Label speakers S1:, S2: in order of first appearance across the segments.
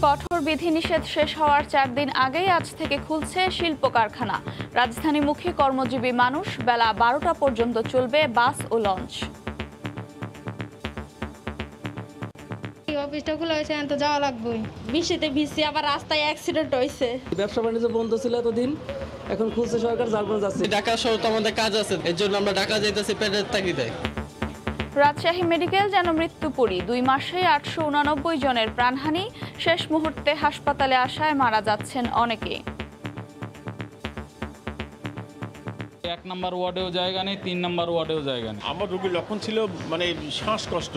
S1: কঠোর বিধিনিষেধ শেষ হওয়ার 4 দিন আগেই আজ থেকে খুলছে শিল্প কারখানা। রাজধানীমুখী কর্মজীবী মানুষ বেলা 12টা পর্যন্ত চলবে বাস ও লঞ্চ।
S2: অফিসটা খোলা হয়েছে, তো যাওয়া লাগবে। বৃষ্টিতে ভিজছি, আবার রাস্তায় অ্যাক্সিডেন্ট হয়েছে।
S3: ব্যবসা বাণিজ্য বন্ধ ছিল এতদিন, এখন খুলছে সরকার, যার কারণে যাচ্ছে।
S4: ঢাকা শহর তো আমাদের কাজ আছে, এর জন্য আমরা ঢাকা যাইতেছি পেটের তাগিদায়।
S1: রাজশাহী মেডিকেল যেন মৃত্যুপুরী, 2 মাসেই 889 জনের প্রাণহানি। শেষ মুহূর্তে হাসপাতালে আসায় মারা যাচ্ছেন অনেকে।
S5: 1 নম্বর ওয়ার্ডেও জায়গা নেই, 3 নম্বর ওয়ার্ডেও জায়গা নেই।
S6: আমার রোগীর লক্ষণ ছিল শ্বাসকষ্ট,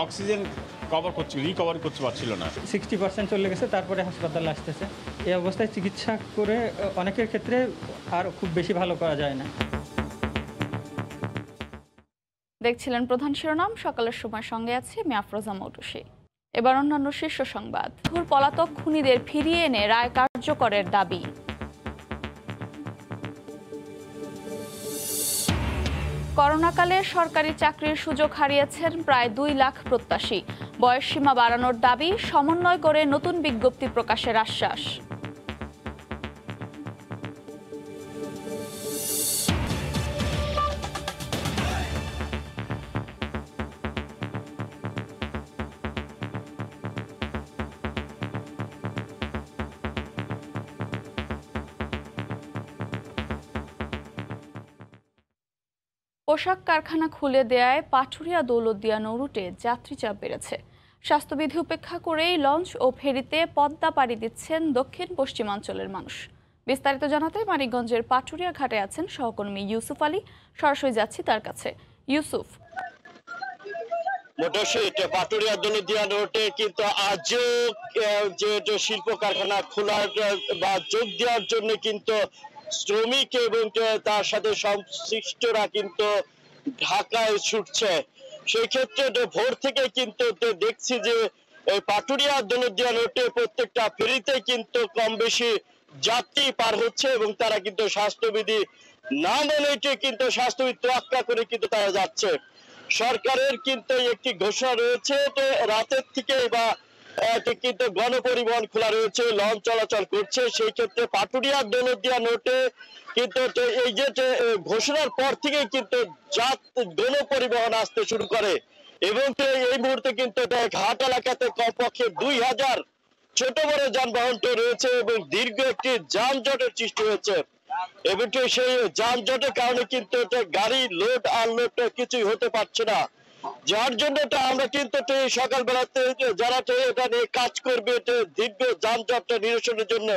S6: অক্সিজেন রিকভারি করতে পারছিল না।
S7: 60% চলে গেছে, তারপরে হাসপাতালে আসতেছে। এই অবস্থায় চিকিৎসা করে অনেকের ক্ষেত্রে আর খুব বেশি ভালো করা যায় না।
S1: দেখছিলেন প্রধান শিরোনাম, সকালের সময় সঙ্গে আছে আমি আফরোজা মৌটুসী। এবার অন্যান্য শীর্ষ সংবাদ। পলাতক খুনিদের ফিরিয়ে এনে রায় কার্যকরের দাবি। করোনাকালে সরকারি চাকরির সুযোগ হারিয়েছেন প্রায় 2 লাখ প্রত্যাশী। বয়সসীমা বাড়ানোর দাবি, সমন্বয় করে নতুন বিজ্ঞপ্তি প্রকাশের আশ্বাস। পোশাক কারখানা খুলে দেয়ায় পাটুরিয়া দৌলতদিয়া নৌরুটে যাত্রী চাপ বেড়েছে। স্বাস্থ্যবিধি উপেক্ষা করেই লঞ্চ ও ফেরিতে পদ্মা পাড়ি দিচ্ছেন দক্ষিণ পশ্চিমাঞ্চলের মানুষ। বিস্তারিত জানাতে মানিকগঞ্জের পাটুরিয়া ঘাটে আছেন সহকর্মী ইউসুফ আলী। সরাসরি যাচ্ছি তার কাছে। ইউসুফ,
S8: পাটুরিয়া দৌলতদিয়া রোডে কিন্তু আজও যে শিল্প কারখানা খোলার বা যোগ দেওয়ার জন্য কিন্তু শ্রমিক এবং তার সাথে সংশ্লিষ্টরা কিন্তু ঢাকায় ছুটছে। সেই ক্ষেত্রে ভোর থেকে কিন্তু দেখছি যে পাটুরিয়া দৌলতদিয়া রোডে প্রত্যেকটা ফেরিতে কিন্তু কম বেশি যাত্রী পার হচ্ছে এবং তারা কিন্তু স্বাস্থ্যবিধি না মেনে কিন্তু স্বাস্থ্যবিধি তোয়াক্কা করে কিন্তু তারা যাচ্ছে। সরকারের কিন্তু একটি ঘোষণা রয়েছে যে রাতের থেকে বা কিন্তু গণপরিবহন খোলা রয়েছে, লঞ্চ চলাচল করছে। সেই ক্ষেত্রে পাটুরিয়া দৌলতদিয়া রোডে কিন্তু এই যে ঘোষণার পর থেকে কিন্তু গণপরিবহন আসতে শুরু করে এবং এই মুহূর্তে কিন্তু ঘাট এলাকাতে কমপক্ষে 2000 ছোট বড় যানবাহন রয়েছে এবং দীর্ঘ একটি যানজটের সৃষ্টি হয়েছে এবং সেই যানজটের কারণে কিন্তু গাড়ি লোড আনলোড কিছুই হতে পারছে না, যার জন্য আমরা কিন্তু সকালবেলাতে যারা এটা নিয়ে কাজ করবে দীর্ঘ যানজট নিরসনের জন্য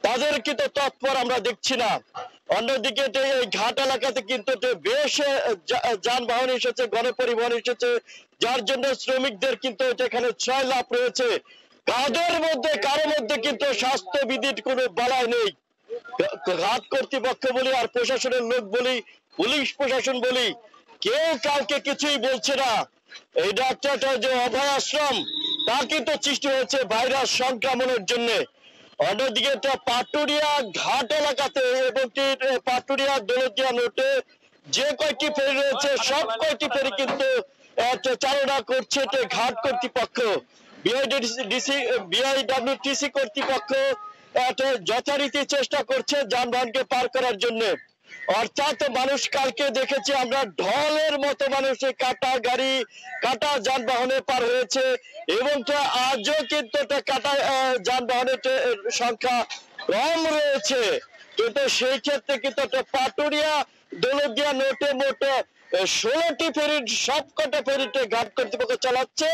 S8: তাদের কিন্তু তৎপর আমরা দেখছি না। অন্যদিকে এই ঘাট এলাকাতে কিন্তু বেশ যানবাহন এসেছে, গণপরিবহন এসেছে, যার জন্য শ্রমিকদের কিন্তু এখানে ছয় লাভ রয়েছে। কারোর মধ্যে কিন্তু স্বাস্থ্যবিধির কোনো বালাই নেই। ঘাট কর্তৃপক্ষ বলি আর প্রশাসনের লোক বলি, পুলিশ প্রশাসন বলি, কেউ কাউকে কিছুই বলছে না। এটা একটা যে অভয় আশ্রম তা কিন্তু সৃষ্টি হয়েছে ভাইরাস সংক্রমণের জন্য। অন্যদিকে পাটুরিয়া ঘাট এলাকাতে এবং পাটুরিয়া দৌলতদিয়া রোডে যে কয়টি ফেরি রয়েছে সব কয়টি ফেরি কিন্তু চালনা করছে ঘাট কর্তৃপক্ষ। বিআইডব্লিউটিসি কর্তৃপক্ষ যথারীতি চেষ্টা করছে যানবাহনকে পার করার জন্য। অর্থাৎ মানুষ কালকে দেখেছি আমরা ঢলের মতো মানুষ কাটা গাড়ি কাটা যানবাহনে পার হয়েছে এবং আজও কিন্তু কাটা যানবাহনের সংখ্যা কম রয়েছে। কিন্তু সেই ক্ষেত্রে কিন্তু পাটুরিয়া দৌলতদিয়া রোডে মোট 16টি ফেরির সবকটা ফেরিতে ঘাট কর্তৃপক্ষ চালাচ্ছে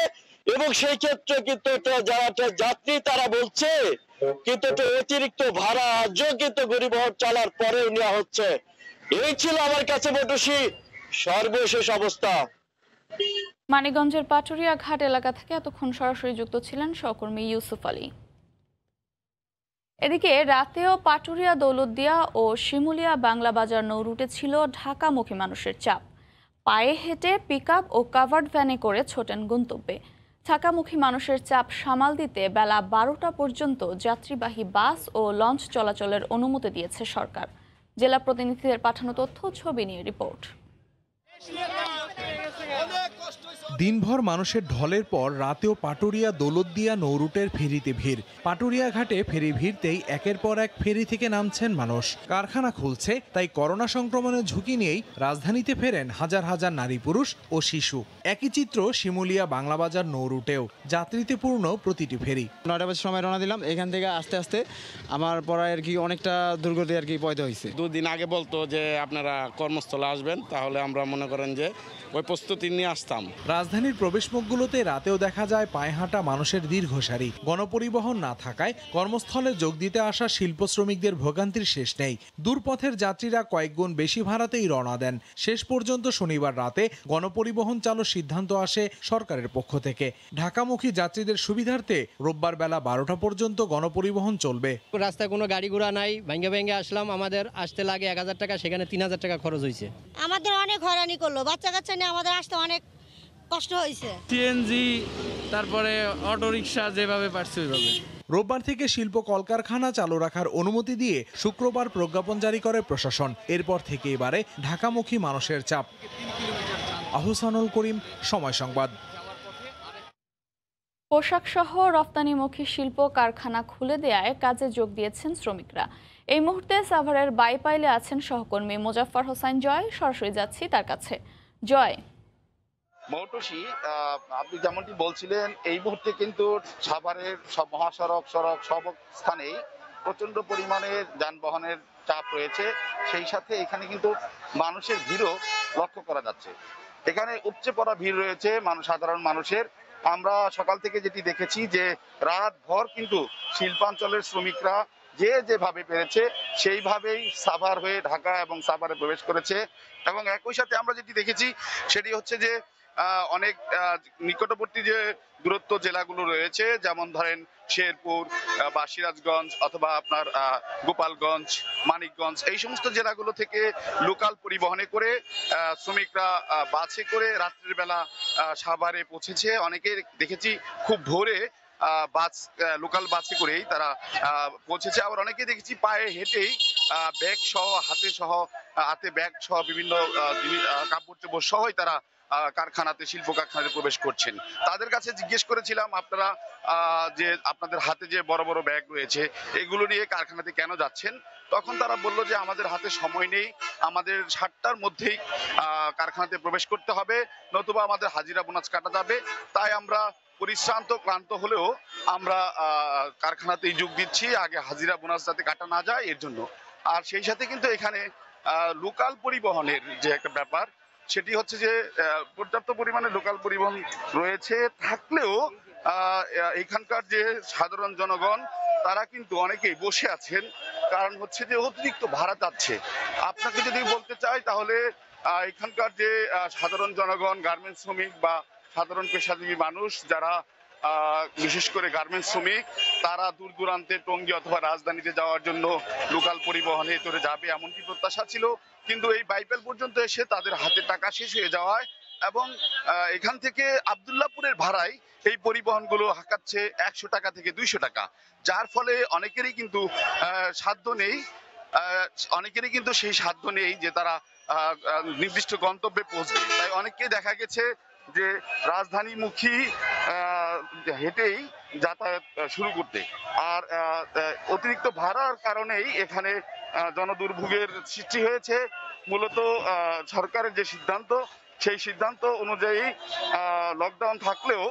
S8: এবং সেই ক্ষেত্রে কিন্তু যারা যাত্রী তারা বলছে কিন্তু অতিরিক্ত ভাড়া আজও কিন্তু গরিবহর চালার পরেও নেওয়া হচ্ছে। এই ছিল আমার কাছে মোটুসি সর্বশেষ অবস্থা।
S1: মানিকগঞ্জের পাটুরিয়া ঘাট এলাকা থেকে এতক্ষণ সরাসরি যুক্ত ছিলেন সহকর্মী ইউসুফ আলী। এদিকে রাতেও পাটুরিয়া দৌলতদিয়া ও শিমুলিয়া বাংলা বাজার নৌরুটে ছিল ঢাকামুখী মানুষের চাপ। পায়ে হেঁটে পিকআপ ও কাভার্ড ভ্যানে করে ছোটেন গন্তব্যে। ঢাকামুখী মানুষের চাপ সামাল দিতে বেলা 12টা পর্যন্ত যাত্রীবাহী বাস ও লঞ্চ চলাচলের অনুমতি দিয়েছে সরকার। জেলা প্রতিনিধিদের পাঠানো তথ্য ছবি নিয়ে রিপোর্ট।
S9: দিনভর মানুষের ঢলের পর রাতেও পাটুরিয়া দৌলতদিয়া নৌরুটের ফেরিতে ভিড়। পাটুরিয়া ঘাটে ফেরি ভিড়তেই একের পর এক ফেরি থেকে নামছেন মানুষ। কারখানা খুলছে, তাই করোনা সংক্রমণের ঝুঁকি নিয়েই রাজধানীতে ফেরেন হাজার হাজার নারী পুরুষ ও শিশু। একই চিত্র শিমুলিয়া বাংলাবাজার নৌরুটেও, যাত্রীতে পূর্ণ প্রতিটি ফেরি।
S10: 9টা বাজে সময় রওনা দিলাম, এখান থেকে আস্তে আস্তে আমার পড়া আর কি অনেকটা দুর্গতি আর কি পয়দা হয়েছে।
S11: 2 দিন আগে বলতো যে আপনারা কর্মস্থলে আসবেন, তাহলে আমরা মনে করেন যে ওই প্রস্তুতি নিয়ে আসতাম।
S9: রাজধানীর প্রবেশমুখগুলোতে রাতেও দেখা যায় পায়ে হাঁটা মানুষের দীর্ঘ সারি। গণপরিবহন না থাকায় কর্মস্থলে যোগ দিতে আসা শিল্প শ্রমিকদের ভোগান্তির শেষ নেই। দূরপথের যাত্রীরা কয়েক গুণ বেশি ভাড়াতেই রওনা দেন। শেষ পর্যন্ত শনিবার রাতে গণপরিবহন চালুর সিদ্ধান্ত আসে সরকারের পক্ষ থেকে। ঢাকামুখী যাত্রীদের সুবিধার্থে রোববার বেলা 12টা পর্যন্ত গণপরিবহন চলবে।
S12: রাস্তায় কোনো গাড়ি ঘোড়া নাই, ভেঙে ভেঙে আসলাম, আমাদের আসতে লাগে 1000 টাকা, সেখানে 3000 টাকা খরচ হয়েছে।
S13: আমাদের অনেক হয়রানি করলো, বাচ্চা কাচ্চা নিয়ে আমাদের আসতে অনেক কষ্ট হয়েছে।
S14: সিএনজি, তারপরে অটো রিক্সা, যেভাবে পারছে ওইভাবে।
S9: রোববার থেকে শিল্প কলকারখানা চালু রাখার অনুমতি দিয়ে শুক্রবার প্রজ্ঞাপন জারি করে প্রশাসন। এরপর থেকে এবারে ঢাকামুখী মানুষের চাপ। আহসানুল করিম, সময় সংবাদ।
S1: পোশাক সহ রপ্তানিমুখী শিল্প কারখানা খুলে দেয়ায় কাজে যোগ দিয়েছেন শ্রমিকরা। এই মুহূর্তে সাভারের বাইপাইলে আছেন সহকর্মী মোজাফফর হোসাইন জয়। সরাসরি যাচ্ছি তার কাছে। জয়,
S15: মৌটুসী, আপনি যেমনটি বলছিলেন, এই মুহূর্তে কিন্তু সাভারের সব মহাসড়ক সব স্থানেই প্রচন্ড পরিমাণে যানবাহনের চাপ রয়েছে। সেই সাথে এখানে কিন্তু মানুষের ভিড়ও লক্ষ্য করা যাচ্ছে। এখানে উপচে পড়া ভিড় রয়েছে সাধারণ মানুষের। আমরা সকাল থেকে যেটি দেখেছি যে রাত ভর কিন্তু শিল্পাঞ্চলের শ্রমিকরা যেভাবে পেরেছে সেইভাবেই সাভার হয়ে ঢাকা এবং সাভারে প্রবেশ করেছে। এবং একই সাথে আমরা যেটি দেখেছি সেটি হচ্ছে যে অনেক নিকটবর্তী যে দূরত্ব জেলাগুলো রয়েছে, যেমন ধরেন শেরপুর বা সিরাজগঞ্জ অথবা আপনার গোপালগঞ্জ, মানিকগঞ্জ, এই সমস্ত জেলাগুলো থেকে লোকাল পরিবহনে করে শ্রমিকরা বাসে করে রাত্রির বেলা সাভারে পৌঁছেছে। অনেকে দেখেছি খুব ভোরে লোকাল বাসে করেই তারা পৌঁছেছে। আবার অনেকে দেখেছি পায়ে হেঁটেই ব্যাগ সহ হাতে ব্যাগ সহ বিভিন্ন কাপড় চোপড় সহই তারা কারখানাতে শিল্প কারখানাতে প্রবেশ করছেন। তাদের কাছে জিজ্ঞেস করেছিলাম, আপনারা যে আপনাদের হাতে যে বড় বড় ব্যাগ রয়েছে এগুলো নিয়ে কারখানাতে কেন যাচ্ছেন? তখন তারা বলল যে আমাদের হাতে সময় নেই, আমাদের 7টার মধ্যেই কারখানাতে প্রবেশ করতে হবে, নতুবা আমাদের হাজিরা বোনাস কাটা যাবে। তাই আমরা পরিশ্রান্ত ক্লান্ত হলেও আমরা কারখানাতেই যোগ দিচ্ছি, আগে হাজিরা বোনাস যাতে কাটা না যায় এর জন্য। আর সেই সাথে কিন্তু এখানে লোকাল পরিবহনের যে একটা ব্যাপার, সেটি হচ্ছে যে পর্যাপ্ত পরিমাণে লোকাল পরিবহন রয়েছে থাকলেও এখানকার যে সাধারণ জনগণ তারা কিন্তু অনেকেই বসে আছেন। কারণ হচ্ছে যে অতিরিক্ত ভাড়া যাচ্ছে। আপনাকে যদি বলতে চাই তাহলে এখানকার যে সাধারণ জনগণ, গার্মেন্টস শ্রমিক বা সাধারণ পেশাজীবী মানুষ যারা বিশেষ করে গার্মেন্টস শ্রমিক, তারা দূর দূরান্তে টঙ্গী অথবা রাজধানীতে যাওয়ার জন্য লোকাল পরিবহনে করে যাবে এমনটি প্রত্যাশা ছিল। কিন্তু এই বাইপাইল পর্যন্ত এসে তাদের হাতে টাকা শেষ হয়ে যাওয়ায় এবং এখান থেকে আব্দুল্লাহপুরের ভাড়ায় এই পরিবহনগুলো হাঁকাচ্ছে 100 টাকা থেকে 200 টাকা, যার ফলে অনেকেরই কিন্তু সেই সাধ্য নেই যে তারা নির্দিষ্ট গন্তব্যে পৌঁছবে। তাই অনেককেই দেখা গেছে যে রাজধানীমুখী হেঁটেই যাতায়াত শুরু করতে। আর অতিরিক্ত ভাড়ার কারণেই এখানে জনদুর্ভোগের সৃষ্টি হয়েছে। মূলত সরকারের যে সিদ্ধান্ত, সেই সিদ্ধান্ত অনুযায়ী লকডাউন থাকলেও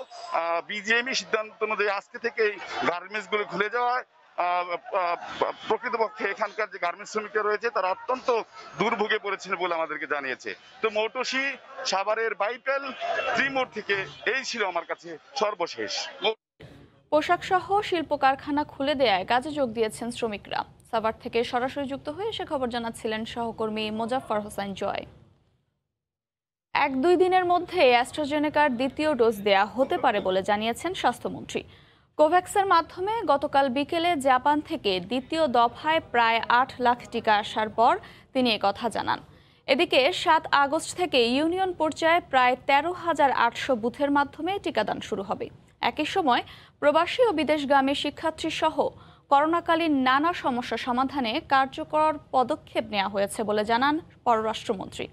S15: বিজিএমই সিদ্ধান্ত অনুযায়ী আজকে থেকেই গার্মেন্টসগুলো খুলে যাওয়ায় প্রকৃতপক্ষে এখানকার যে গার্মেন্টস শ্রমিকরা রয়েছে তারা অত্যন্ত দুর্ভোগে পড়েছেন বলে আমাদেরকে জানিয়েছে। তো মৌটুসী, সাভারের বাইপাইল ত্রিমোড় থেকে এই ছিল আমার কাছে সর্বশেষ।
S1: পোশাক সহ শিল্প কারখানা খুলে দেয়ায় কাজে যোগ দিয়েছেন শ্রমিকরা। সাভার থেকে সরাসরি যুক্ত হয়ে সে খবর জানাচ্ছিলেন সহকর্মী মোজাফফর হোসাইন জয়। 1-2 দিনের মধ্যে অ্যাস্ট্রাজেনেকার দ্বিতীয় ডোজ দেয়া হতে পারে বলে জানিয়েছেন স্বাস্থ্যমন্ত্রী। কোভ্যাক্সের মাধ্যমে গতকাল বিকেলে জাপান থেকে দ্বিতীয় দফায় প্রায় 8 লাখ টিকা আসার পর তিনি একথা জানান। এদিকে 7 আগস্ট থেকে ইউনিয়ন পর্যায়ে প্রায় 13,800 বুথের মাধ্যমে টিকাদান শুরু হবে। একই সময় প্রবাসী ও বিদেশগামী শিক্ষার্থী সহ করোনাকালীন নানা সমস্যা সমাধানে কার্যকর পদক্ষেপ নেওয়া হয়েছে বলে জানান পররাষ্ট্রমন্ত্রী।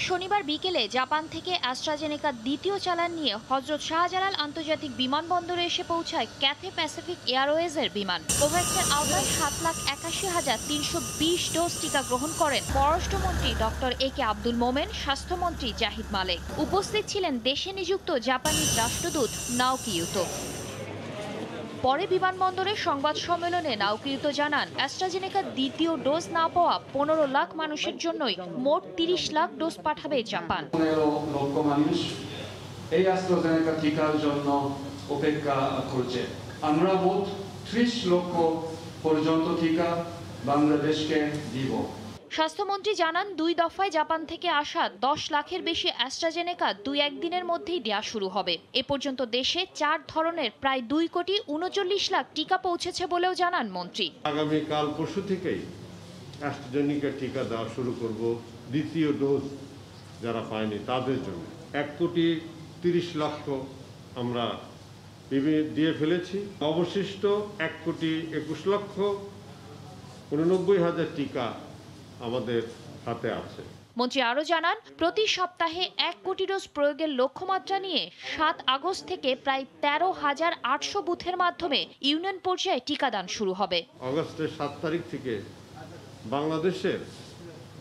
S16: শনিবার বিকেলে জাপান থেকে অ্যাস্ট্রাজেনেকা দ্বিতীয় চালান নিয়ে হযরত শাহজালাল আন্তর্জাতিক বিমানবন্দরে এসে পৌঁছায় ক্যাথে প্যাসিফিক এয়ারওয়েজের বিমান। কোভ্যাক্সের আওতায় 7,81,320 ডোজ টিকা গ্রহণ করেন পররাষ্ট্রমন্ত্রী ডক্টর এ.কে আব্দুল মোমেন, স্বাস্থ্যমন্ত্রী জাহিদ মালেক। উপস্থিত ছিলেন দেশে নিযুক্ত জাপানিজ রাষ্ট্রদূত নাওকি ইউতো। পরে বিমানবন্দরে সংবাদ সম্মেলনে নাওকি ইউতো জানান, অ্যাস্ট্রাজেনেকার দ্বিতীয় ডোজ না পাওয়া 15 লাখ মানুষের জন্যই মোট 30 লাখ ডোজ পাঠাবে জাপান।
S17: 15 লক্ষ মানুষ এই অ্যাস্ট্রাজেনেকা টিকার জন্য অপেক্ষা করছে। আমরা মোট 30 লক্ষ পর্যন্ত টিকা বাংলাদেশকে দিব।
S16: স্বাস্থ্যমন্ত্রী জানান, 2 দফায় জাপান থেকে আসা 10 লাখের বেশি অ্যাস্ট্রাজেনেকা 2-1 দিনের মধ্যেই দেয়া শুরু হবে। এ পর্যন্ত দেশে 4 ধরনের প্রায় 2,39 লাখ টিকা পৌঁছেছে বলেও জানান মন্ত্রী।
S18: আগামীকাল পরশু থেকেই অ্যাস্ট্রাজেনেকা টিকা দেওয়া শুরু করব দ্বিতীয় ডোজ যারা পায়নি তাদের জন্য। 1,30 লক্ষ আমরা দিয়ে ফেলেছি। অবশিষ্ট 1,21,89,000 টিকা আমাদের হাতে আছে।
S16: মন্ত্রী আরও জানান, প্রতি সপ্তাহে 1 কোটি ডোজ প্রয়োগের লক্ষ্যমাত্রা নিয়ে 7 আগস্ট থেকে প্রায় 13,800 বুথের মাধ্যমে ইউনিয়ন পর্যায়ে টিকাদান শুরু হবে।
S18: আগস্টের 7 তারিখ থেকে বাংলাদেশের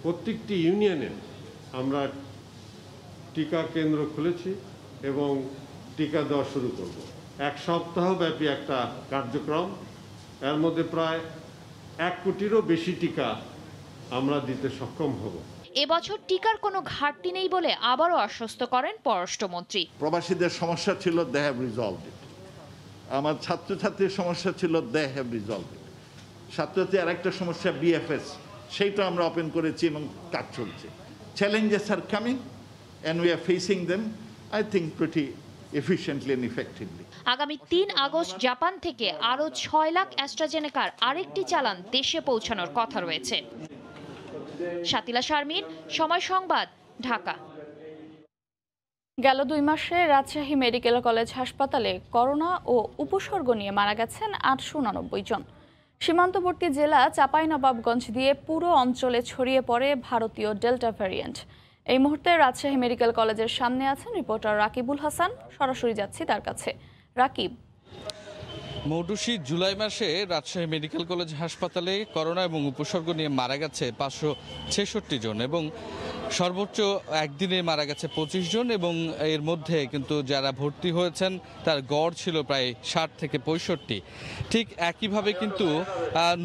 S18: প্রত্যেকটি ইউনিয়নে আমরা টিকা কেন্দ্র খুলেছি এবং টিকা দেওয়া শুরু করব। 1 সপ্তাহ ব্যাপী একটা কার্যক্রম, এর মধ্যে প্রায় 1 কোটিরও বেশি টিকা আমরা দিতে সক্ষম হব।
S16: এবছর টিকার কোনো ঘাটতি নেই বলে আবারও আশ্বস্ত করেন পররাষ্ট্রমন্ত্রী।
S15: প্রবাসীদের সমস্যা ছিল, দে হ্যাভ রিজলভড ইট। আমার ছাত্রছাত্রীর সমস্যা ছিল, দে হ্যাভ রিজলভড ইট। ছাত্রছাত্রী আরেকটা সমস্যা বিএফএস, সেইটা আমরা ওপেন করেছি এবং কাজ চলছে। Challenges are coming and we are facing them I think pretty efficiently and effectively.
S16: আগামী 3 আগস্ট জাপান থেকে আরও 6 লাখ অ্যাস্ট্রাজেনেকার আরেকটি চালান দেশে পৌঁছানোর কথা রয়েছে। শাতিলা শারমিন, সময় সংবাদ, ঢাকা।
S1: গেল 2 মাসে রাজশাহী মেডিকেল কলেজ হাসপাতালে করোনা ও উপসর্গ নিয়ে মারা গেছেন 889 জন। সীমান্তবর্তী জেলা চাঁপাইনবাবগঞ্জ দিয়ে পুরো অঞ্চলে ছড়িয়ে পড়ে ভারতীয় ডেল্টা ভ্যারিয়েন্ট। এই মুহূর্তে রাজশাহী মেডিকেল কলেজের সামনে আছেন রিপোর্টার রাকিবুল হাসান। সরাসরি যাচ্ছি তার কাছে। রাকিব,
S19: মৌটুসী জুলাই মাসে রাজশাহী মেডিকেল কলেজ হাসপাতালে করোনা এবং উপসর্গ নিয়ে মারা গেছে 566 জন এবং সর্বোচ্চ একদিনে মারা গেছে 25 জন এবং এর মধ্যে কিন্তু যারা ভর্তি হয়েছেন তার গড় ছিল প্রায় 60 থেকে 65। ঠিক একইভাবে কিন্তু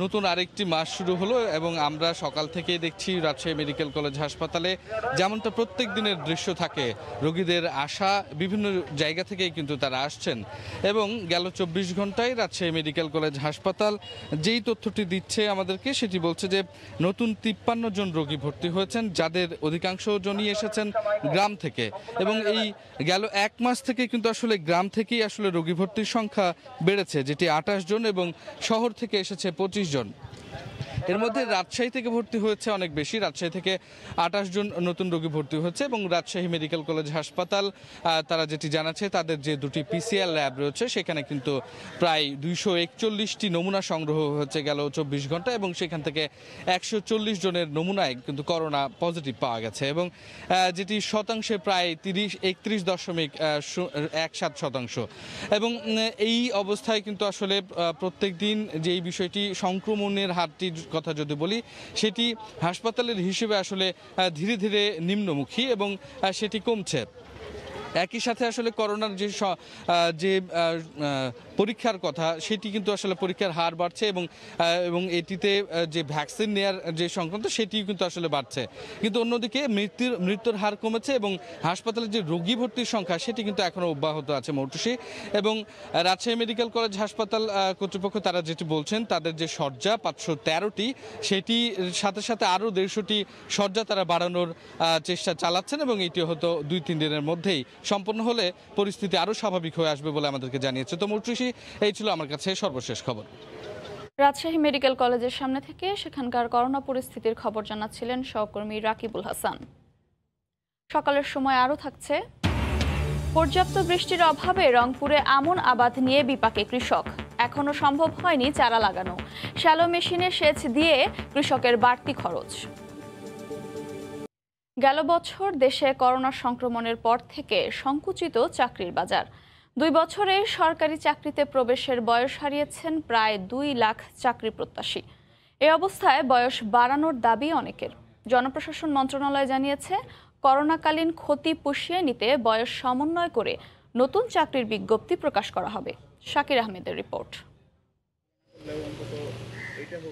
S19: নতুন আরেকটি মাস শুরু হলো এবং আমরা সকাল থেকেই দেখছি রাজশাহী মেডিকেল কলেজ হাসপাতালে যেমনটা প্রত্যেক দিনের দৃশ্য থাকে, রোগীদের আসা বিভিন্ন জায়গা থেকেই কিন্তু তারা আসছেন এবং গেল 24 ঘন্টায় রাজশাহী মেডিকেল কলেজ হাসপাতাল যেই তথ্যটি দিচ্ছে আমাদেরকে সেটি বলছে যে নতুন 53 জন রোগী ভর্তি হয়েছেন, যাদের অধিকাংশ জনই এসেছেন গ্রাম থেকে এবং এই গেল 1 মাস থেকে কিন্তু আসলে গ্রাম থেকেই আসলে রোগী ভর্তির সংখ্যা বেড়েছে, যেটি 28 জন এবং শহর থেকে এসেছে 25 জন। এর মধ্যে রাজশাহী থেকে ভর্তি হয়েছে অনেক বেশি, রাজশাহী থেকে 28 জন নতুন রোগী ভর্তি হয়েছে এবং রাজশাহী মেডিকেল কলেজ হাসপাতাল তারা যেটি জানাচ্ছে তাদের যে 2টি পিসিআর ল্যাব রয়েছে সেখানে কিন্তু প্রায় 241টি নমুনা সংগ্রহ হয়েছে গেল 24 ঘন্টা এবং সেখান থেকে 140 জনের নমুনায় কিন্তু করোনা পজিটিভ পাওয়া গেছে এবং যেটি শতাংশে প্রায় 31.17% এবং এই অবস্থায় কিন্তু আসলে প্রত্যেক দিন যে এই বিষয়টি সংক্রমণের হারটির কথা যদি বলি সেটি হাসপাতালের হিসেবে আসলে ধীরে ধীরে নিম্নমুখী এবং সেটি কমছে। একই সাথে আসলে করোনার যে পরীক্ষার কথা সেটি কিন্তু আসলে পরীক্ষার হার বাড়ছে এবং এটিতে যে ভ্যাকসিন নেওয়ার যে সংক্রান্ত সেটিও কিন্তু আসলে বাড়ছে, কিন্তু অন্যদিকে মৃত্যুর হার কমেছে এবং হাসপাতালে যে রোগী ভর্তির সংখ্যা সেটি কিন্তু এখনও অব্যাহত আছে মৌটুসী। এবং রাজশাহী মেডিকেল কলেজ হাসপাতাল কর্তৃপক্ষ তারা যেটি বলছেন তাদের যে শয্যা 513টি সেটি সাথে সাথে আরও 150টি শয্যা তারা বাড়ানোর চেষ্টা চালাচ্ছেন এবং এটি হয়তো 2-3 দিনের মধ্যেই সম্পন্ন হলে পরিস্থিতি আরও স্বাভাবিক হয়ে আসবে বলে আমাদেরকে জানিয়েছে। তো মৌটুসী, এই ছিল আমার কাছে সর্বশেষ খবর।
S1: রাজশাহী মেডিকেল কলেজের সামনে থেকে সেখানকার করোনা পরিস্থিতির খবর জানাচ্ছিলেন সহকর্মী রাকিবুল হাসান। সকালের সময় আরও থাকছে, পর্যাপ্ত বৃষ্টির অভাবে রংপুরে আমন আবাদ নিয়ে বিপাকে কৃষক, এখনো সম্ভব হয়নি চারা লাগানো, শ্যালো মেশিনে সেচ দিয়ে কৃষকের বাড়তি খরচ। গেল বছর দেশে করোনা সংক্রমণের পর থেকে সংকুচিত চাকরির বাজার। 2 বছরে সরকারি চাকরিতে প্রবেশের বয়স হারিয়েছেন প্রায় 2 লাখ চাকরি প্রত্যাশী। এ অবস্থায় বয়স বাড়ানোর দাবি অনেকের। জনপ্রশাসন মন্ত্রণালয় জানিয়েছে, করোনাকালীন ক্ষতি পুষিয়ে নিতে বয়স সমন্বয় করে নতুন চাকরির বিজ্ঞপ্তি প্রকাশ করা হবে। শাকির আহমেদের রিপোর্ট।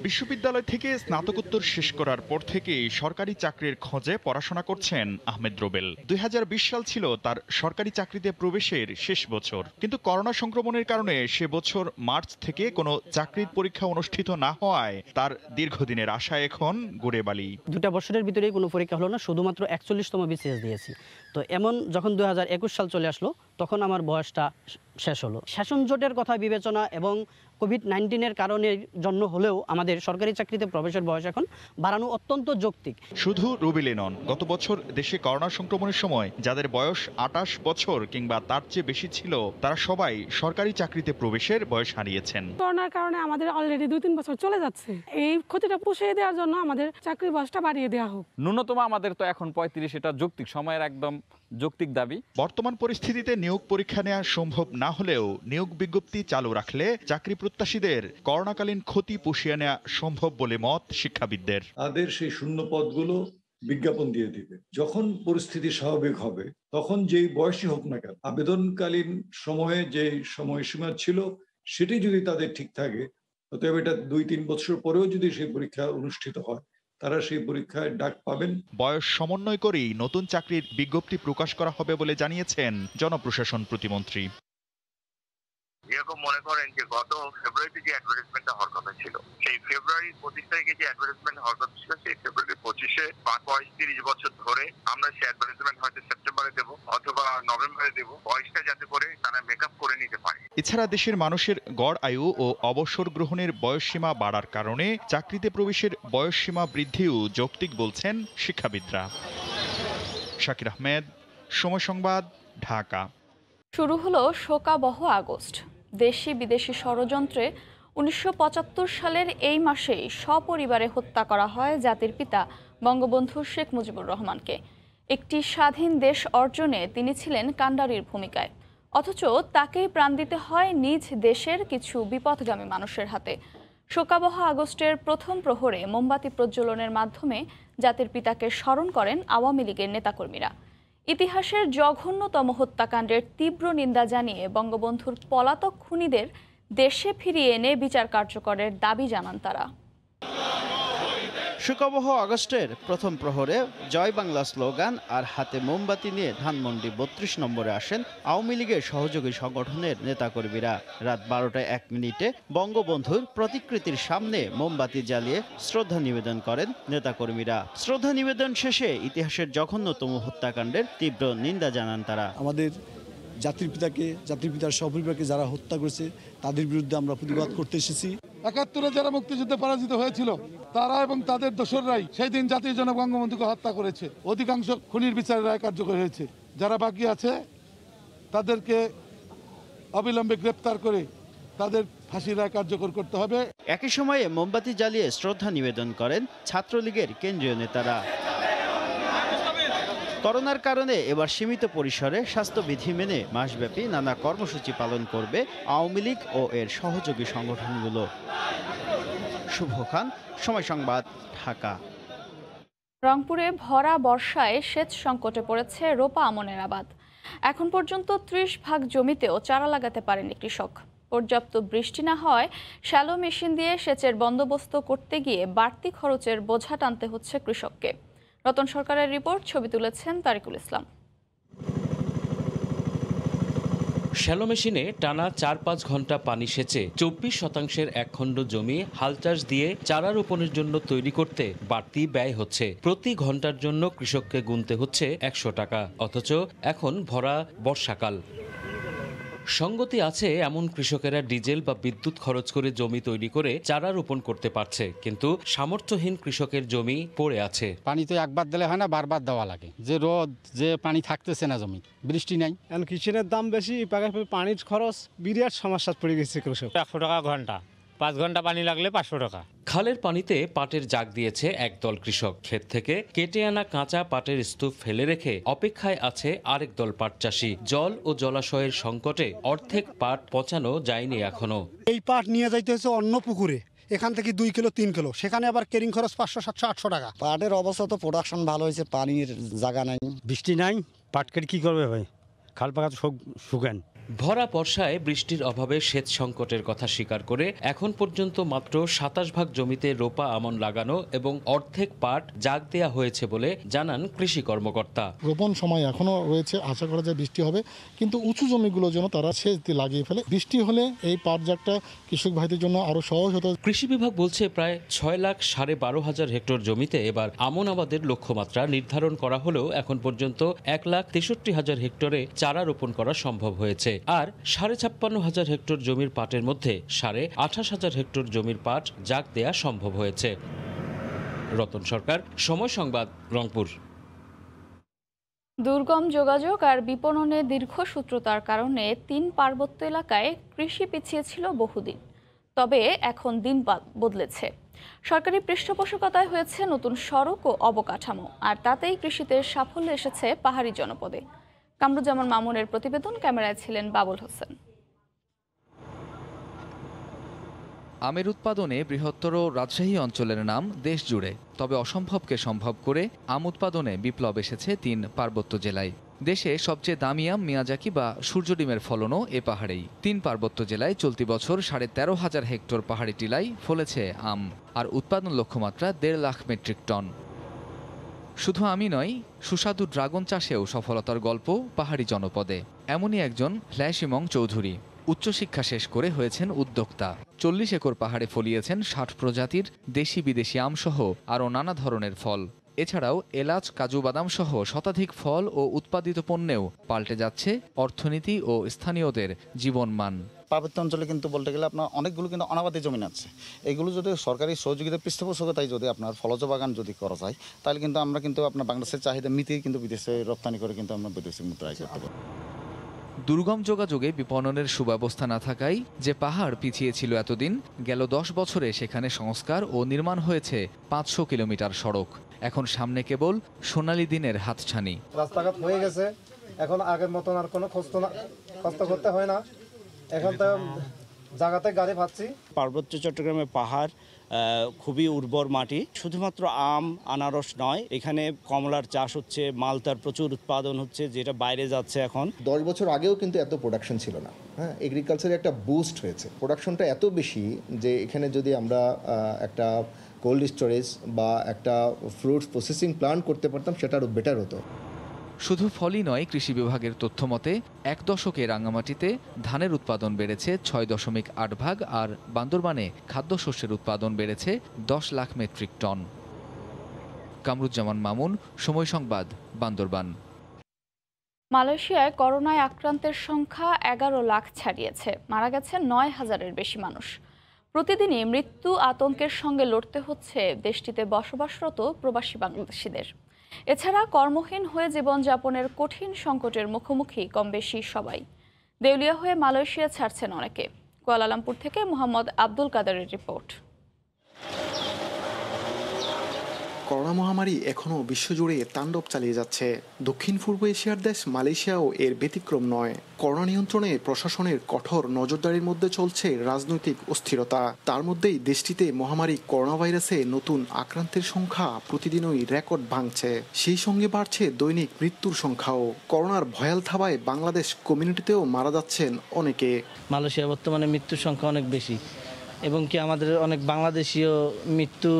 S20: বিশ্ববিদ্যালয় থেকে স্নাতকোত্তর শেষ করার পর থেকেই সরকারি চাকরির খোঁজে পড়াশোনা করছেন আহমেদ রোবেল। 2020 সাল ছিল তার সরকারি চাকরিতে প্রবেশের শেষ বছর, কিন্তু করোনা সংক্রমণের কারণে সে বছর মার্চ থেকে কোনো চাকরির পরীক্ষা অনুষ্ঠিত না হওয়ায় তার দীর্ঘদিনের আশা এখন গুড়ে বালি।
S21: 2 বছরের ভিতরেই কোনো পরীক্ষা হলো না, শুধুমাত্র 41তম বিসিএস দিয়েছি। তো এমন যখন 2021 সাল চলে আসলো, তখন আমার বয়সটা শেষ হলো। শাসন জোটের কথা বিবেচনা এবং কোভিড-19-এর কারণের জন্য হলেও আমাদের সরকারি চাকরিতে প্রবেশের বয়স এখন বাড়ানো অত্যন্ত যৌক্তিক।
S20: শুধু রুবেলে নন, গত বছর দেশে করোনা সংক্রমণের সময় যাদের বয়স 28 বছর কিংবা তার চেয়ে বেশি ছিল, তারা সবাই সরকারি চাকরিতে প্রবেশের বয়স হারিয়েছেন।
S22: করোনার কারণে আমাদের অলরেডি 2-3 বছর চলে যাচ্ছে। এই ক্ষতিটা পুষিয়ে দেওয়ার জন্য আমাদের চাকরির বয়সটা বাড়িয়ে দেওয়া হোক।
S5: ন্যূনতম আমাদের তো এখন 35, এটা যৌক্তিক সময়ের একদম যৌক্তিক দাবি।
S20: বর্তমান পরিস্থিতিতে নিয়োগ পরীক্ষা নেওয়া সম্ভব না হলেও নিয়োগ বিজ্ঞপ্তি চালু রাখলে চাকরি প্রত্যাশীদের করোনাকালীন ক্ষতি পুষিয়ে নেওয়া সম্ভব বলে মত শিক্ষাবিদদের।
S23: তাদের সেই শূন্য পদগুলো বিজ্ঞাপন দিয়ে দিবে। যখন পরিস্থিতি স্বাভাবিক হবে, তখন যেই বয়সই হোক না কেন, আবেদনকালীন সময়ে যে সময়সীমা ছিল সেটি যদি তাদের ঠিক থাকে, অতএব এটা 2-3 বছর পরেও যদি সেই পরীক্ষা অনুষ্ঠিত হয়, তারা সেই পরীক্ষায় ডাক পাবেন।
S20: বয়স সমন্বয় করেই নতুন চাকরির বিজ্ঞপ্তি প্রকাশ করা হবে বলে জানিয়েছেন জনপ্রশাসন প্রতিমন্ত্রী।
S24: যেরকম মনে করেন যে গত ফেব্রুয়ারিতে যে অ্যাডভার্টাইজমেন্টটা হওয়ার কথা ছিল, সেই ফেব্রুয়ারি 25 তারিখে যে অ্যাডভার্টাইজমেন্ট হওয়ার কথা ছিল, সেই ফেব্রুয়ারি 25-এ 35-30 বছর ধরে আমরা সেই অ্যাডভার্টাইজমেন্ট হয়তো সেপ্টেম্বরে দেব অথবা নভেম্বরে দেব, বয়সটা যাতে করে তারা মেকআপ করে নিতে পারে।
S20: এছাড়া দেশের মানুষের গড় আয়ু ও অবসর গ্রহণের বয়সসীমা বাড়ার কারণে চাকরিতে প্রবেশের বয়সসীমা বৃদ্ধিও যৌক্তিক বলছেন শিক্ষাবিদরা। শাকির আহমেদ, সময় সংবাদ, ঢাকা।
S1: শুরু হলো শোকাবহ আগস্ট। দেশি বিদেশি ষড়যন্ত্রে 1975 সালের এই মাসেই সপরিবারে হত্যা করা হয় জাতির পিতা বঙ্গবন্ধু শেখ মুজিবুর রহমানকে। একটি স্বাধীন দেশ অর্জনে তিনি ছিলেন কাণ্ডারির ভূমিকায়, অথচ তাকেই প্রাণ দিতে হয় নিজ দেশের কিছু বিপথগামী মানুষের হাতে। শোকাবহ আগস্টের প্রথম প্রহরে মোমবাতি প্রজ্বলনের মাধ্যমে জাতির পিতাকে স্মরণ করেন আওয়ামী লীগের নেতাকর্মীরা। ইতিহাসের জঘন্যতম হত্যাকাণ্ডের তীব্র নিন্দা জানিয়ে বঙ্গবন্ধুর পলাতক খুনিদের দেশে ফিরিয়ে এনে বিচার কার্যকরের দাবি জানান তারা।
S25: শোকাবহ আগস্টের প্রথম প্রহরে জয় বাংলা স্লোগান আর হাতে মোমবাতি নিয়ে ধানমন্ডি 32 নম্বরে আসেন আওয়ামী লীগের সহযোগী সংগঠনের নেতাকর্মীরা। রাত 12:01 বঙ্গবন্ধুর প্রতিকৃতির সামনে মোমবাতি জ্বালিয়ে শ্রদ্ধা নিবেদন করেন নেতাকর্মীরা। শ্রদ্ধা নিবেদন শেষে ইতিহাসের জঘন্যতম হত্যাকাণ্ডের তীব্র নিন্দা জানান তারা।
S26: আমাদের জাতির পিতাকে, জাতির পিতার সপরিবারকে যারা হত্যা করেছে তাদের বিরুদ্ধে আমরা প্রতিবাদ করতে এসেছি।
S27: 71-এ যারা মুক্তিযুদ্ধে পরাজিত হয়েছিল তারা এবং তাদের দোসররাই সেই দিন জাতির জনক বঙ্গবন্ধুকে হত্যা করেছে। অধিকাংশ খুনির বিচারের রায় কার্যকর হয়েছে। যারা বাকি আছে তাদেরকে অবিলম্বে গ্রেপ্তার করে তাদের ফাঁসির রায় কার্যকর করতে হবে।
S25: একই সময়ে মোমবাতি জ্বালিয়ে শ্রদ্ধা নিবেদন করেন ছাত্রলীগের কেন্দ্রীয় নেতারা। করোনার কারণে এবার সীমিত পরিসরে স্বাস্থ্যবিধি মেনে মাসব্যাপী নানা কর্মসূচি পালন করবে আওয়ামী লীগ ও এর সহযোগী সংগঠনগুলো। শুভ খান, সময় সংবাদ, ঢাকা।
S1: রংপুরে ভরা বর্ষায় সেচ সংকটে পড়েছে রোপা আমনের আবাদ। এখন পর্যন্ত 30 ভাগ জমিতেও চারা লাগাতে পারেনি কৃষক। পর্যাপ্ত বৃষ্টি না হওয়ায় শ্যালো মেশিন দিয়ে সেচের বন্দোবস্ত করতে গিয়ে বাড়তি খরচের বোঝা টানতে হচ্ছে কৃষককে। রতন সরকারের রিপোর্ট, ছবি তুলেছেন তারিকুল ইসলাম।
S28: শ্যালো মেশিনে টানা 4-5 ঘন্টা পানি সেচে 24% এক খণ্ড জমি হাল চাষ দিয়ে চারা রোপণের জন্য তৈরি করতে বাড়তি ব্যয় হচ্ছে। প্রতি ঘন্টার জন্য কৃষককে গুনতে হচ্ছে 100 টাকা, অথচ এখন ভরা বর্ষাকাল। সঙ্গতি আছে এমন কৃষকেরা ডিজেল বা বিদ্যুৎ খরচ করে জমি তৈরি করে চারা রোপণ করতে পারছে, কিন্তু সামর্থ্যহীন কৃষকের জমি পড়ে আছে।
S29: পানি তো একবার দিলে হয় না, বারবার দেওয়া লাগে। যে রোদ, যে পানি থাকতেছে না, জমি বৃষ্টি নাই।
S30: কৃষির দাম বেশি, পানির খরচ, বিরাট সমস্যা পড়ে গেছে কৃষক।
S31: 100 টাকা ঘন্টা
S2: 5 ঘন্টা পানি লাগলে 500 টাকা।
S28: খালের পানিতে পাটের জাগ দিয়েছে একদল কৃষক। ক্ষেত থেকে কেটে আনা কাঁচা পাটের স্তূপ ফেলে রেখে অপেক্ষায় আছে আরেক দল পাট চাষি। জল ও জলাশয়ের সংকটে অর্ধেক পাট পচানো যায়নি এখনো।
S3: এই পাট নিয়ে যাইতে হচ্ছে অন্য পুকুরে, এখান থেকে 2 কিলো 3 কিলো, সেখানে আবার কেরিং খরচ 500 700 800 টাকা।
S4: পাটের অবস্থা তো প্রোডাকশন ভালো হয়েছে, পানির জায়গা নাই,
S29: বৃষ্টি নাই, পাট কেটে কি করবে ভাই, খাল পাকা শুকান।
S28: ভরা বর্ষায় বৃষ্টির অভাবে সেচ সংকটের কথা স্বীকার করে এখন পর্যন্ত মাত্র 27 ভাগ জমিতে রোপা আমন লাগানো এবং অর্ধেক পাট জাগ দেয়া হয়েছে বলে জানান কৃষি কর্মকর্তা।
S6: রোপণ সময় এখনো রয়েছে, আশা করা যায় বৃষ্টি হবে, কিন্তু উঁচু জমিগুলো যেন তারা সেচ দিয়ে লাগিয়ে ফেলে। বৃষ্টি হলে এই পাট জাগটা কৃষক ভাইদের জন্য আরো সহজ হতো।
S28: কৃষি বিভাগ বলছে প্রায় 6,12,500 হেক্টর জমিতে এবার আমন আবাদের লক্ষ্যমাত্রা নির্ধারণ করা হলেও এখন পর্যন্ত 1,63,000 হেক্টরে চারা রোপণ করা সম্ভব হয়েছে। আর 56,500 হেক্টর জমির পাটের মধ্যে 28,500 হেক্টর জমির পাট জাগ দেয়া সম্ভব হয়েছে। রতন সরকার, সময় সংবাদ, রংপুর।
S1: দুর্গম যোগাযোগ আর বিপণনের দীর্ঘসূত্রতার কারণে 3 পার্বত্য এলাকায় কৃষি পিছিয়ে ছিল বহুদিন। তবে এখন দিন বদলেছে। সরকারি পৃষ্ঠপোষকতায় হয়েছে নতুন সড়ক ও অবকাঠামো, আর তাতেই কৃষিতে সাফল্য এসেছে পাহাড়ি জনপদে। কামরুজ্জামান মামুনের প্রতিবেদন, ক্যামেরায় ছিলেন বাবুল হোসেন।
S7: আমের উৎপাদনে বৃহত্তর রাজশাহী অঞ্চলের নাম দেশ জুড়ে, তবে অসম্ভবকে সম্ভব করে আম উৎপাদনে বিপ্লব এসেছে 3 পার্বত্য জেলায়। দেশে সবচেয়ে দামি আম মিয়াজাকি বা সূর্যডিমের ফলনও এ পাহাড়েই। 3 পার্বত্য জেলায় চলতি বছর 13,500 হেক্টর পাহাড়ি টিলায় ফলেছে আম, আর উৎপাদন লক্ষ্যমাত্রা 1.5 লাখ মেট্রিক টন। শুধু আমি নয়, সুস্বাদু ড্রাগন চাষেও সফলতার গল্প পাহাড়ি জনপদে। এমনই একজন ফ্ল্যাশিমং চৌধুরী। উচ্চশিক্ষা শেষ করে হয়েছেন উদ্যোক্তা। 40 একর পাহাড়ে ফলিয়েছেন 60 প্রজাতির দেশি বিদেশি আমসহ আরও নানা ধরনের ফল। এছাড়াও এলাচ, কাজু বাদাম সহ শতাধিক ফল ও উৎপাদিত পণ্যেও পাল্টে যাচ্ছে অর্থনীতি ও স্থানীয়দের জীবনমান।
S8: পার্বত্য অঞ্চলে কিন্তু বলতে গেলে আপনার অনেকগুলো কিন্তু অনাবাদী জমি আছে। এগুলো যদি সরকারি সহযোগিতা পৃষ্ঠপোষকতায় যদি আপনার ফলজ বাগান যদি করা যায়, তাহলে কিন্তু আমরা কিন্তু আপনার বাংলাদেশের চাহিদা মিটিয়ে কিন্তু বিদেশে রপ্তানি করে কিন্তু আমরা বৈদেশিক মুদ্রা আয় করতে পারি।
S7: দুর্গম যোগাযোগে বিপণনের সুব্যবস্থা না থাকায় যে পাহাড় পিছিয়ে ছিল এতদিন, গেল 10 বছরে সেখানে সংস্কার ও নির্মাণ হয়েছে 500 কিলোমিটার সড়ক। এখন সামনে কেবল সোনালী দিনের হাতছানি।
S10: রাস্তাঘাট হয়ে গেছে, এখন আগের মতন আর কোনো কষ্ট করতে হয় না, এখন তো জায়গাতে গাড়ি পাচ্ছি।
S25: পার্বত্য চট্টগ্রামের পাহাড় খুবই উর্বর মাটি। শুধুমাত্র আম, আনারস নয়, এখানে কমলার চাষ হচ্ছে, মালতার প্রচুর উৎপাদন হচ্ছে, যেটা বাইরে যাচ্ছে এখন।
S11: 10 বছর আগেও কিন্তু এত প্রোডাকশন ছিল না। হ্যাঁ, এগ্রিকালচারে একটা বুস্ট হয়েছে, প্রোডাকশনটা এত বেশি যে এখানে যদি আমরা একটা কোল্ড স্টোরেজ বা একটা ফ্রুটস প্রসেসিং প্ল্যান্ট করতে পারতাম, সেটা আরও বেটার হতো।
S7: শুধু ফলই নয়, কৃষি বিভাগের তথ্য মতে 1 দশকে রাঙামাটিতে ধানের উৎপাদন বেড়েছে 6.8 ভাগ, আর বান্দরবানে খাদ্যশস্যের উৎপাদন বেড়েছে 10 লাখ মেট্রিক টন। কামরুজ্জামান মামুন, সময় সংবাদ, বান্দরবান।
S1: মালয়েশিয়ায় করোনায় আক্রান্তের সংখ্যা 11 লাখ ছাড়িয়েছে। মারা গেছে 9,000-এর বেশি মানুষ। প্রতিদিনই মৃত্যু আতঙ্কের সঙ্গে লড়তে হচ্ছে দেশটিতে বসবাসরত প্রবাসী বাংলাদেশিদের। এছাড়া কর্মহীন হয়ে জীবনযাপনের কঠিন সংকটের মুখোমুখি কমবেশি সবাই। দেউলিয়া হয়ে মালয়েশিয়া ছাড়ছেন অনেকে। কুয়ালালামপুর থেকে মোহাম্মদ আব্দুল কাদেরের রিপোর্ট।
S12: করোনা মহামারী এখনও বিশ্বজুড়ে তাণ্ডব চালিয়ে যাচ্ছে। দক্ষিণ পূর্ব এশিয়ার দেশ মালয়েশিয়াও এর ব্যতিক্রম নয়। করোনা নিয়ন্ত্রণে প্রশাসনের কঠোর নজরদারির মধ্যে চলছে রাজনৈতিক অস্থিরতা। তার মধ্যেই দেশটিতে মহামারী করোনা ভাইরাসে নতুন আক্রান্তের সংখ্যা প্রতিদিনই রেকর্ড ভাঙছে। সেই সঙ্গে বাড়ছে দৈনিক মৃত্যুর সংখ্যাও। করোনার ভয়াল থাবায় বাংলাদেশ কমিউনিটিতেও মারা যাচ্ছেন অনেকে।
S21: মালয়েশিয়া বর্তমানে মৃত্যুর সংখ্যা অনেক বেশি, এবং কি আমাদের অনেক বাংলাদেশীয় মৃত্যু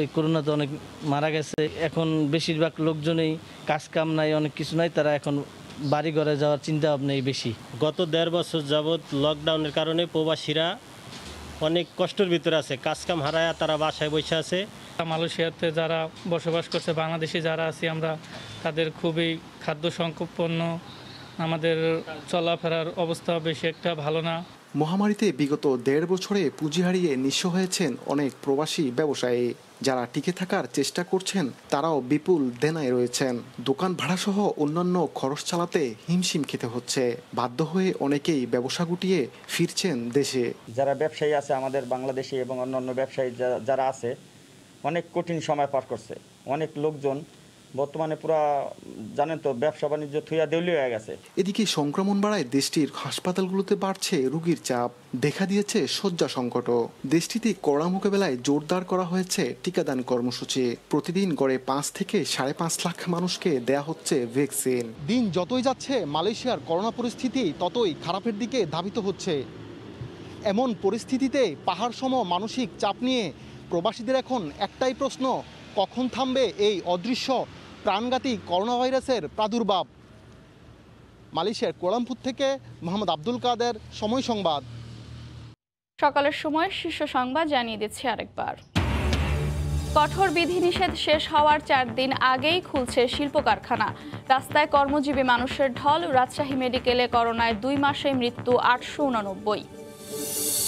S21: এই করোনাতে অনেক মারা গেছে। এখন বেশিরভাগ লোকজনই কাজ কাম নাই, অনেক কিছু নাই, তারা এখন বাড়ি ঘরে যাওয়ার চিন্তা ভাবনাই বেশি।
S30: গত 1.5 বছর যাবৎ লকডাউনের কারণে প্রবাসীরা অনেক কষ্টের ভিতরে আছে, কাজ কাম হারায় তারা বাসায় বসে আছে।
S31: মালয়েশিয়াতে যারা বসবাস করছে, বাংলাদেশি যারা আছি আমরা, তাদের খুবই খাদ্য সংকটপন্ন
S5: আমাদের চলাফেরার অবস্থা বেশি একটা ভালো না।
S12: মহামারীতে বিগত 1.5 বছরে পুঁজি হারিয়ে নিঃস্ব হয়েছেন অনেক প্রবাসী ব্যবসায়ী। যারা টিকে থাকার চেষ্টা করছেন তারাও বিপুল দেনায় রয়েছেন। দোকান ভাড়াসহ অন্যান্য খরচ চালাতে হিমশিম খেতে হচ্ছে। বাধ্য হয়ে অনেকেই ব্যবসা গুটিয়ে ফিরছেন দেশে।
S9: যারা ব্যবসায়ী আছে আমাদের বাংলাদেশি এবং অন্যান্য ব্যবসায়ী যারা আছে অনেক কঠিন সময় পার করছে। অনেক লোকজন বর্তমানে পুরা জানেন তো ব্যবসা বাণিজ্য থুইয়া দেউলিয়া হয়ে গেছে।
S12: এদিকে সংক্রমণ বাড়ায় দেশটির হাসপাতালগুলোতে বাড়ছে রোগীর চাপ, দেখা দিয়েছে শয্যা সংকটও। দেশটিতে করোনা মোকাবেলায় জোরদার করা হয়েছে টিকাদান কর্মসূচি। প্রতিদিন গড়ে 5 থেকে 5.5 লাখ মানুষকে দেয়া হচ্ছে ভ্যাকসিন।
S13: দিন যতই যাচ্ছে মালয়েশিয়ার করোনা পরিস্থিতি ততই খারাপের দিকে ধাবিত হচ্ছে। এমন পরিস্থিতিতে পাহাড়সম মানসিক চাপ নিয়ে প্রবাসীদের এখন একটাই প্রশ্ন, কখন থামবে এই অদৃশ্য প্রাণঘাতী করোনা ভাইরাসের প্রাদুর্ভাব। মালয়েশিয়ার কুয়ালালামপুর থেকে মোহাম্মদ আব্দুল কাদের, সময় সংবাদ।
S1: সকালের সময় শীর্ষ সংবাদ জানিয়ে দিচ্ছি আরেকবার। কঠোর বিধিনিষেধ শেষ হওয়ার 4 দিন আগেই খুলছে শিল্প কারখানা। রাস্তায় কর্মজীবী মানুষের ঢল। রাজশাহী মেডিকেলে করোনায় 2 মাসে মৃত্যু 889।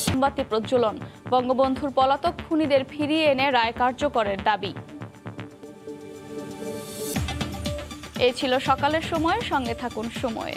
S1: মোমবাতি প্রজ্বলন। বঙ্গবন্ধুর পলাতক খুনিদের ফিরিয়ে এনে রায় কার্যকরের দাবি। এই ছিল সকালের সময়, সঙ্গে থাকুন সময়ে।